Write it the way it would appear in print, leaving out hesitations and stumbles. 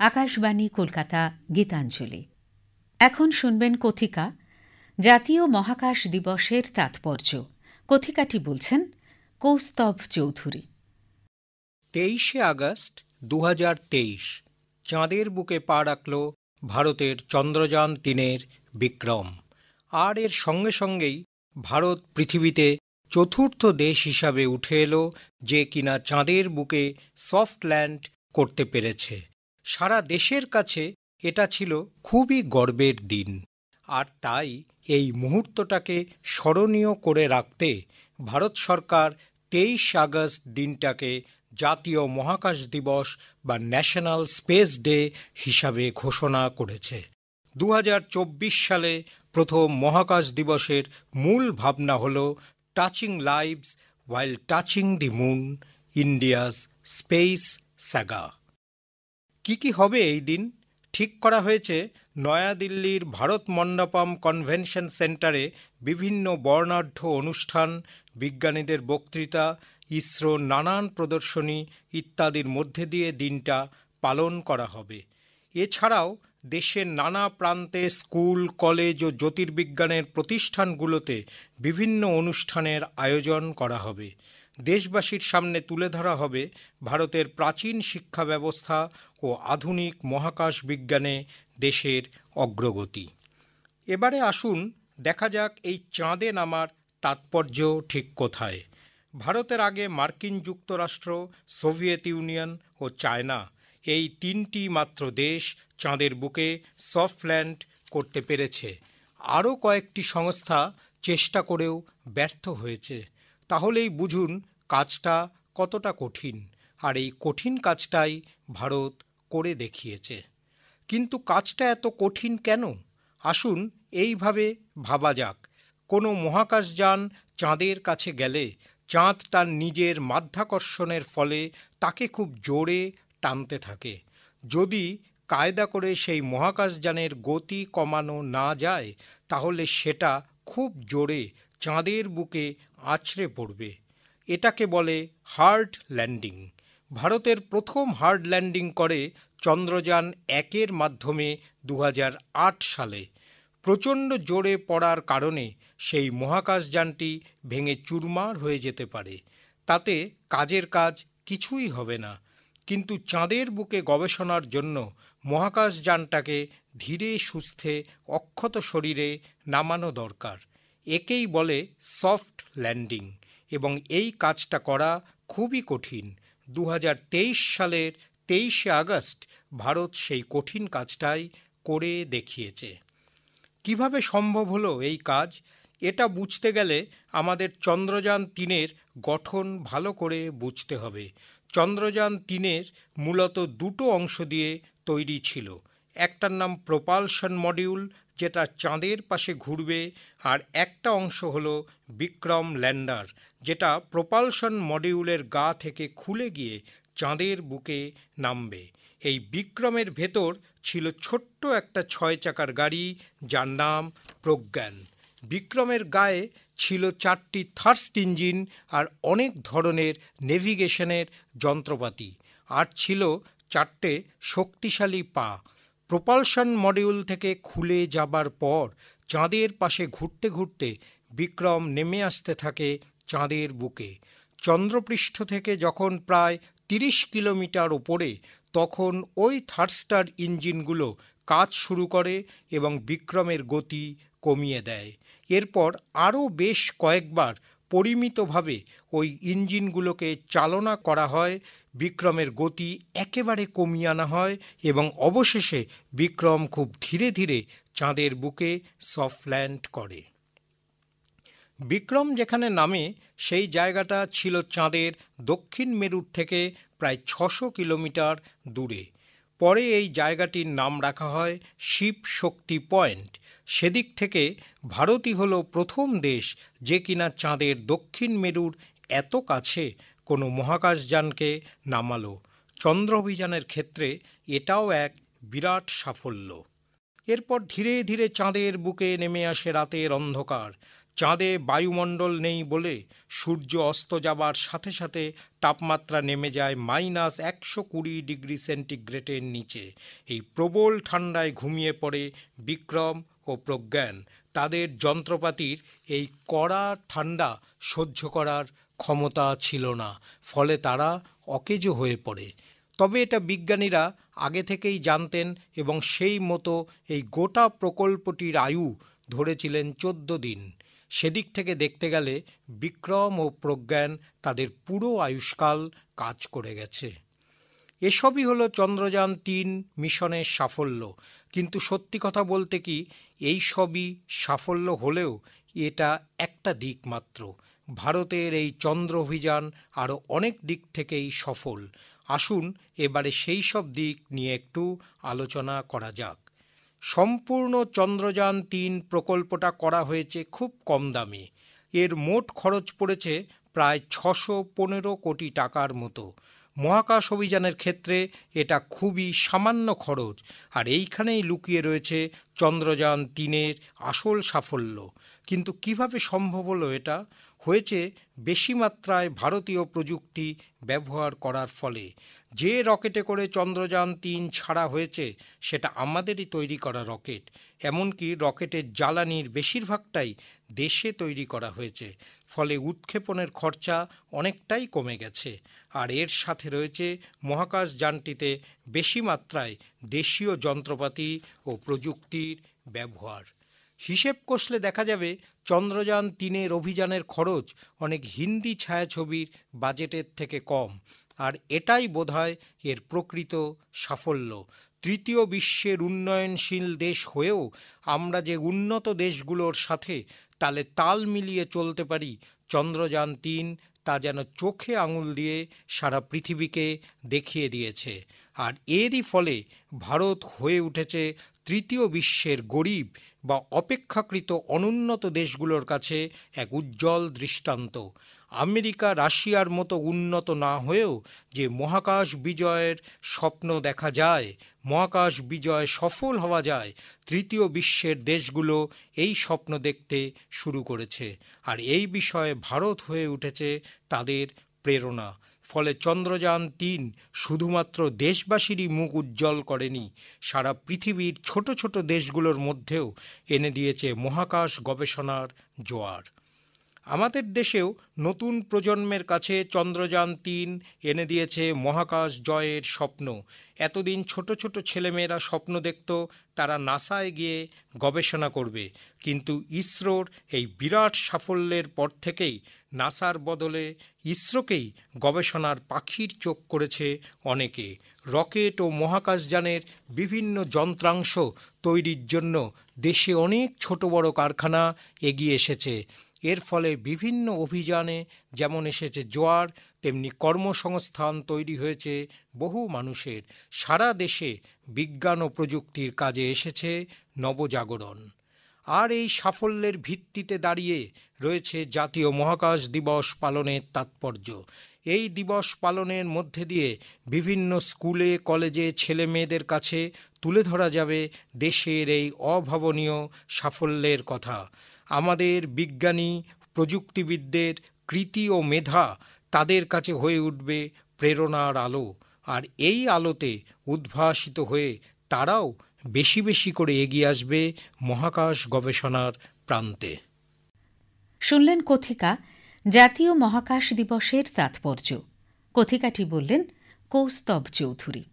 আকাশবাণী কলকাতা গীতাঞ্জলি। এখন শুনবেন কথিকা জাতীয় মহাকাশ দিবসের তাৎপর্য। কথিকাটি বলছেন কৌস্তভ চৌধুরী। 23শে আগস্ট 2023 চাঁদের বুকে পা রাখল ভারতের চন্দ্রযান-3 বিক্রম। আর এর সঙ্গে সঙ্গেই ভারত পৃথিবীতে চতুর্থ দেশ হিসাবে উঠে এলো যে কিনা চাঁদের বুকে সফট ল্যান্ড করতে পেরেছে। সারা দেশের কাছে এটা ছিল খুবই গর্বের দিন। আর তাই এই মুহূর্তটাকে স্মরণীয় করে রাখতে ভারত সরকার 23 আগস্ট দিনটাকে জাতীয় মহাকাশ দিবস বা ন্যাশনাল স্পেস ডে হিসাবে ঘোষণা করেছে। 2024 সালে প্রথম মহাকাশ দিবসের মূল ভাবনা হল touching lives while touching the moon, India's space saga. কি হবে এই দিন? ঠিক করা হয়েছে নয়াদিল্লির ভারত মণ্ডপম কনভেনশন সেন্টারে বিভিন্ন বর্ণাঢ্য অনুষ্ঠান, বিজ্ঞানীদের বক্তৃতা, ইসরোর নানান প্রদর্শনী ইত্যাদির মধ্যে দিয়ে দিনটা পালন করা হবে। এছাড়াও দেশের নানা প্রান্তে স্কুল, কলেজ ও জ্যোতির্বিজ্ঞানের প্রতিষ্ঠানগুলোতে বিভিন্ন অনুষ্ঠানের আয়োজন করা হবে। দেশবাসীর সামনে তুলে ধরা হবে ভারতের প্রাচীন শিক্ষা ব্যবস্থা ও আধুনিক মহাকাশ বিজ্ঞানে দেশের অগ্রগতি। এবারে আসুন দেখা যাক এই চাঁদে নামার তাৎপর্য ঠিক কোথায়। ভারতের আগে মার্কিন যুক্তরাষ্ট্র, সোভিয়েত ইউনিয়ন ও চায়না, এই তিনটি মাত্র দেশ চাঁদের বুকে সফট ল্যান্ড করতে পেরেছে। আরও কয়েকটি সংস্থা চেষ্টা করেও ব্যর্থ হয়েছে। তাহলেই বুঝুন কাজটা কতটা কঠিন। আর এই কঠিন কাজটাই ভারত করে দেখিয়েছে। কিন্তু কাজটা এত কঠিন কেন? আসুন এইভাবে ভাবা যাক। কোনো মহাকাশযান চাঁদের কাছে গেলে চাঁদ তার নিজের মাধ্যাকর্ষণের ফলে তাকে খুব জোরে টানতে থাকে। যদি কায়দা করে সেই মহাকাশযানের গতি কমানো না যায়, তাহলে সেটা খুব জোরে চাঁদের বুকে আছড়ে পড়বে। এটাকে বলে হার্ড ল্যান্ডিং। ভারতের প্রথম হার্ড ল্যান্ডিং করে চন্দ্রযান-1 মাধ্যমে 2008 সালে। প্রচণ্ড জোরে পড়ার কারণে সেই মহাকাশযানটি ভেঙে চুরমার হয়ে যেতে পারে। তাতে কাজের কাজ কিছুই হবে না। কিন্তু চাঁদের বুকে গবেষণার জন্য মহাকাশযানটাকে ধীরে সুস্থে অক্ষত শরীরে নামানো দরকার। একেই বলে সফট ল্যান্ডিং। এবং এই কাজটা করা খুবই কঠিন। 2023 সালের 23শে আগস্ট ভারত সেই কঠিন কাজটাই করে দেখিয়েছে। কিভাবে সম্ভব হলো এই কাজ? এটা বুঝতে গেলে আমাদের চন্দ্রযান-3 গঠন ভালো করে বুঝতে হবে। চন্দ্রযান-3 মূলত দুটো অংশ দিয়ে তৈরি ছিল। একটার নাম প্রোপালশন মডিউল, যেটা চাঁদের পাশে ঘুরবে, আর একটা অংশ হলো বিক্রম ল্যান্ডার, যেটা প্রোপালশন মডিউলের গা থেকে খুলে গিয়ে চাঁদের বুকে নামবে। এই বিক্রমের ভেতর ছিল ছোট্ট একটা 6 চাকার গাড়ি, যার নাম প্রজ্ঞান। বিক্রমের গায়ে ছিল 4টি থার্স্ট ইঞ্জিন আর অনেক ধরনের নেভিগেশনের যন্ত্রপাতি, আর ছিল 4টে শক্তিশালী পা। প্রোপালশন মডিউল থেকে খুলে যাবার পর চাঁদের পাশে ঘুরতে ঘুরতে বিক্রম নেমে আসতে থাকে চাঁদের বুকে। চন্দ্রপৃষ্ঠ থেকে যখন প্রায় 30 কিলোমিটার ওপরে, তখন ওই থার্স্টার ইঞ্জিনগুলো কাজ শুরু করে এবং বিক্রমের গতি কমিয়ে দেয়। এরপর আরও বেশ কয়েকবার পরিমিতভাবে ওই ইঞ্জিনগুলোকে চালনা করা হয়, বিক্রমের গতি একেবারে কমিয়ে আনা হয় এবং অবশেষে বিক্রম খুব ধীরে ধীরে চাঁদের বুকে সফট ল্যান্ড করে। বিক্রম যেখানে নামে সেই জায়গাটা ছিল চাঁদের দক্ষিণ মেরুর থেকে প্রায় 600 কিলোমিটার দূরে। পরে এই জায়গাটির নাম রাখা হয় শিব শক্তি পয়েন্ট। সেদিক থেকে ভারতই হলো প্রথম দেশ যে কিনা চাঁদের দক্ষিণ মেরুর এত কাছে কোনো মহাকাশযানকে নামালো। চন্দ্র অভিযানের ক্ষেত্রে এটাও এক বিরাট সাফল্য। এরপর ধীরে ধীরে চাঁদের বুকে নেমে আসে রাতের অন্ধকার। চাঁদে বায়ুমণ্ডল নেই বলে সূর্য অস্ত যাবার সাথে সাথে তাপমাত্রা নেমে যায় -120 ডিগ্রি সেন্টিগ্রেডের নিচে। এই প্রবল ঠান্ডায় ঘুমিয়ে পড়ে বিক্রম ও প্রজ্ঞান। তাদের যন্ত্রপাতির এই কড়া ঠান্ডা সহ্য করার ক্ষমতা ছিল না, ফলে তারা অকেজো হয়ে পড়ে। তবে এটা বিজ্ঞানীরা আগে থেকেই জানতেন এবং সেই মতো এই গোটা প্রকল্পটির আয়ু ধরেছিলেন 14 দিন। সেদিক থেকে দেখতে গেলে বিক্রম ও প্রজ্ঞান তাদের পুরো আয়ুষ্কাল কাজ করে গেছে। এসবই হলো চন্দ্রযান-3 মিশনের সাফল্য। কিন্তু সত্যি কথা বলতে কি, এই সবই সাফল্য হলেও এটা একটা দিক মাত্র। ভারতের এই চন্দ্র অভিযান আরও অনেক দিক থেকেই সফল। আসুন এবারে সেই সব দিক নিয়ে একটু আলোচনা করা যাক। সম্পূর্ণ চন্দ্রযান-3 প্রকল্পটা করা হয়েছে খুব কম দামে। এর মোট খরচ পড়েছে প্রায় 615 কোটি টাকার মতো। মহাকাশ অভিযানের ক্ষেত্রে এটা খুবই সামান্য খরচ, আর এইখানেই লুকিয়ে রয়েছে চন্দ্রযান-3-এর আসল সাফল্য। কিন্তু কিভাবে সম্ভব হলো এটা? হয়েছে বেশি মাত্রায় ভারতীয় প্রযুক্তি ব্যবহার করার ফলে। যে রকেটে করে চন্দ্রযান-3 ছাড়া হয়েছে সেটা আমাদেরই তৈরি করা রকেট। এমনকি রকেটের জ্বালানির বেশিরভাগটাই দেশে তৈরি করা হয়েছে, ফলে উৎক্ষেপণের খরচা অনেকটাই কমে গেছে। আর এর সাথে রয়েছে মহাকাশ যানটিতে বেশি মাত্রায় দেশীয় যন্ত্রপাতি ও প্রযুক্তির ব্যবহার। হিসেব কষলে দেখা যাবে চন্দ্রযান-3-এর অভিযানের খরচ অনেক হিন্দি ছায়াছবির বাজেটের থেকে কম। আর এটাই বোধহয় এর প্রকৃত সাফল্য। তৃতীয় বিশ্বের উন্নয়নশীল দেশ হয়েও আমরা যে উন্নত দেশগুলোর সাথে তাল মিলিয়ে চলতে পারি, চন্দ্রযান-3 তা যেন চোখে আঙুল দিয়ে সারা পৃথিবীকে দেখিয়ে দিয়েছে। আর এরই ফলে ভারত হয়ে উঠেছে তৃতীয় বিশ্বের গরিব বা অপেক্ষাকৃত অনুন্নত দেশগুলোর কাছে এক উজ্জ্বল দৃষ্টান্ত। আমেরিকা, রাশিয়ার মতো উন্নত না হয়েও যে মহাকাশ বিজয়ের স্বপ্ন দেখা যায়, মহাকাশ বিজয় সফল হওয়া যায়, তৃতীয় বিশ্বের দেশগুলো এই স্বপ্ন দেখতে শুরু করেছে। আর এই বিষয়ে ভারত হয়ে উঠেছে তাদের প্রেরণা। ফলে চন্দ্রযান-3 শুধুমাত্র দেশবাসীরই মুখ উজ্জ্বল করেনি, সারা পৃথিবীর ছোট ছোট দেশগুলোর মধ্যেও এনে দিয়েছে মহাকাশ গবেষণার জোয়ার। আমাদের দেশেও নতুন প্রজন্মের কাছে চন্দ্রযান-3 এনে দিয়েছে মহাকাশ জয়ের স্বপ্ন। এতদিন ছোট ছোট ছেলেমেয়েরা স্বপ্ন দেখত তারা নাসায় গিয়ে গবেষণা করবে, কিন্তু ইসরোর এই বিরাট সাফল্যের পর থেকেই নাসার বদলে ইসরোকেই গবেষণার পাখির চোখ করেছে অনেকে। রকেট ও মহাকাশযানের বিভিন্ন যন্ত্রাংশ তৈরির জন্য দেশে অনেক ছোট বড় কারখানা এগিয়ে এসেছে। এর ফলে বিভিন্ন অভিযানে যেমন এসেছে জোয়ার, তেমনি কর্মসংস্থান তৈরি হয়েছে বহু মানুষের। সারা দেশে বিজ্ঞান ও প্রযুক্তির কাজে এসেছে নবজাগরণ। আর এই সাফল্যের ভিত্তিতে দাঁড়িয়ে রয়েছে জাতীয় মহাকাশ দিবস পালনের তাৎপর্য। এই দিবস পালনের মধ্যে দিয়ে বিভিন্ন স্কুলে কলেজে ছেলে মেয়েদের কাছে তুলে ধরা যাবে দেশের এই অভাবনীয় সাফল্যের কথা। আমাদের বিজ্ঞানী প্রযুক্তিবিদদের কৃতি ও মেধা তাদের কাছে হয়ে উঠবে প্রেরণার আলো। আর এই আলোতে উদ্ভাসিত হয়ে তারাও বেশি বেশি করে এগিয়ে আসবে মহাকাশ গবেষণার প্রান্তে। শুনলেন কথিকা জাতীয় মহাকাশ দিবসের তাৎপর্য। কথিকাটি বললেন কৌস্তব চৌধুরী।